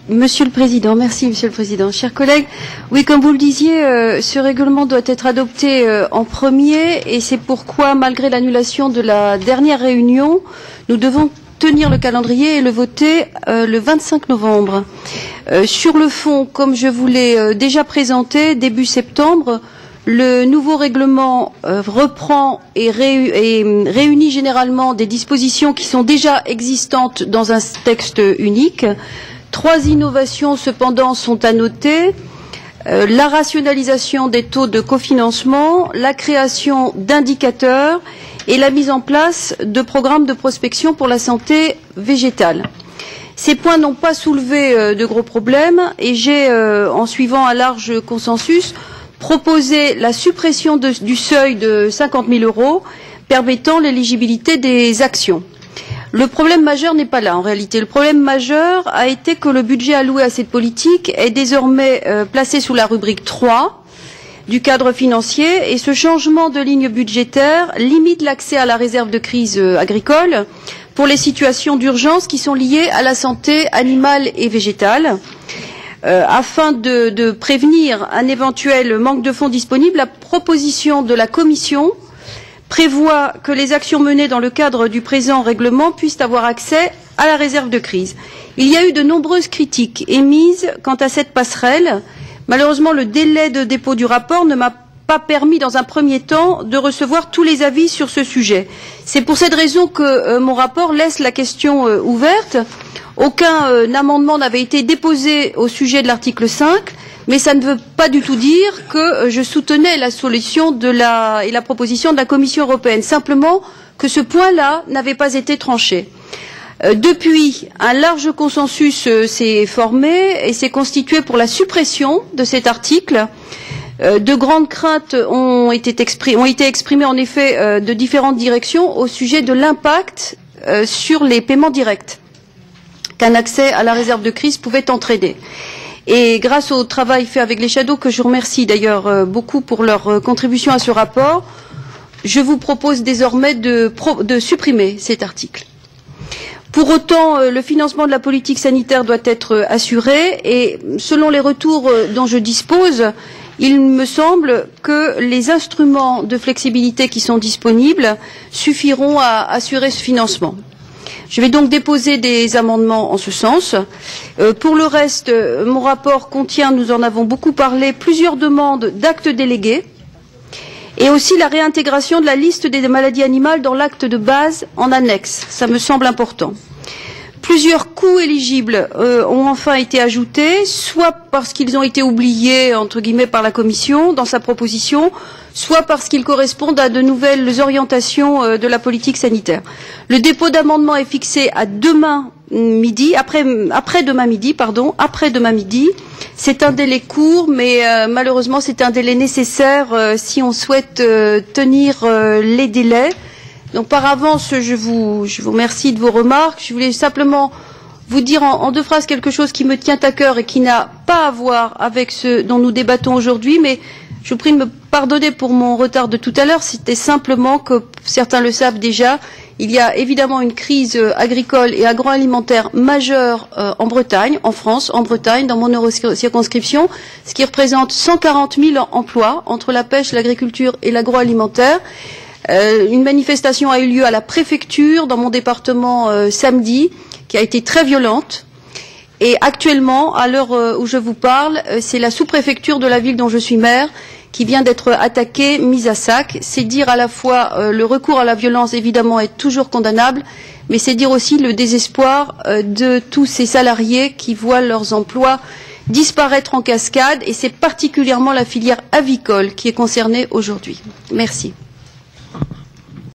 Monsieur le Président, merci Monsieur le Président. Chers collègues, oui, comme vous le disiez, ce règlement doit être adopté en premier et c'est pourquoi, malgré l'annulation de la dernière réunion, nous devons tenir le calendrier et le voter le 25 novembre. Sur le fond, comme je vous l'ai déjà présenté, début septembre, le nouveau règlement reprend et réunit généralement des dispositions qui sont déjà existantes dans un texte unique. 3 innovations cependant sont à noter. La rationalisation des taux de cofinancement, la création d'indicateurs et la mise en place de programmes de prospection pour la santé végétale. Ces points n'ont pas soulevé de gros problèmes et j'ai, en suivant un large consensus, proposé la suppression du seuil de 50 000 € permettant l'éligibilité des actions. Le problème majeur n'est pas là en réalité. Le problème majeur a été que le budget alloué à cette politique est désormais placé sous la rubrique 3 du cadre financier et ce changement de ligne budgétaire limite l'accès à la réserve de crise agricole pour les situations d'urgence qui sont liées à la santé animale et végétale. Afin de prévenir un éventuel manque de fonds disponibles, la proposition de la Commission prévoit que les actions menées dans le cadre du présent règlement puissent avoir accès à la réserve de crise. Il y a eu de nombreuses critiques émises quant à cette passerelle. Malheureusement, le délai de dépôt du rapport ne m'a pas permis, dans un premier temps, de recevoir tous les avis sur ce sujet. C'est pour cette raison que mon rapport laisse la question ouverte. Aucun amendement n'avait été déposé au sujet de l'article 5. Mais ça ne veut pas du tout dire que je soutenais la solution et la proposition de la Commission européenne. Simplement que ce point-là n'avait pas été tranché. Depuis, un large consensus s'est formé et s'est constitué pour la suppression de cet article. De grandes craintes ont été exprimées en effet de différentes directions au sujet de l'impact sur les paiements directs qu'un accès à la réserve de crise pouvait entraîner. Et grâce au travail fait avec les shadows, que je remercie d'ailleurs beaucoup pour leur contribution à ce rapport, je vous propose désormais de supprimer cet article. Pour autant, le financement de la politique sanitaire doit être assuré et selon les retours dont je dispose, il me semble que les instruments de flexibilité qui sont disponibles suffiront à assurer ce financement. Je vais donc déposer des amendements en ce sens. Pour le reste, mon rapport contient, nous en avons beaucoup parlé, plusieurs demandes d'actes délégués et aussi la réintégration de la liste des maladies animales dans l'acte de base en annexe. Ça me semble important. Plusieurs coûts éligibles ont enfin été ajoutés, soit parce qu'ils ont été oubliés, entre guillemets, par la Commission dans sa proposition, soit parce qu'ils correspondent à de nouvelles orientations de la politique sanitaire. Le dépôt d'amendements est fixé à demain midi, après-demain midi. C'est un délai court, mais malheureusement c'est un délai nécessaire si on souhaite tenir les délais. Donc par avance, je vous remercie de vos remarques. Je voulais simplement vous dire en 2 phrases quelque chose qui me tient à cœur et qui n'a pas à voir avec ce dont nous débattons aujourd'hui, mais je vous prie de me pardonner pour mon retard de tout à l'heure. C'était simplement que, certains le savent déjà, il y a évidemment une crise agricole et agroalimentaire majeure en Bretagne, en France, en Bretagne, dans mon eurocirconscription, ce qui représente 140 000 emplois entre la pêche, l'agriculture et l'agroalimentaire. Une manifestation a eu lieu à la préfecture dans mon département samedi, qui a été très violente. Et actuellement, à l'heure où je vous parle, c'est la sous-préfecture de la ville dont je suis maire qui vient d'être attaquée, mise à sac. C'est dire à la fois le recours à la violence, évidemment, est toujours condamnable, mais c'est dire aussi le désespoir de tous ces salariés qui voient leurs emplois disparaître en cascade, et c'est particulièrement la filière avicole qui est concernée aujourd'hui. Merci.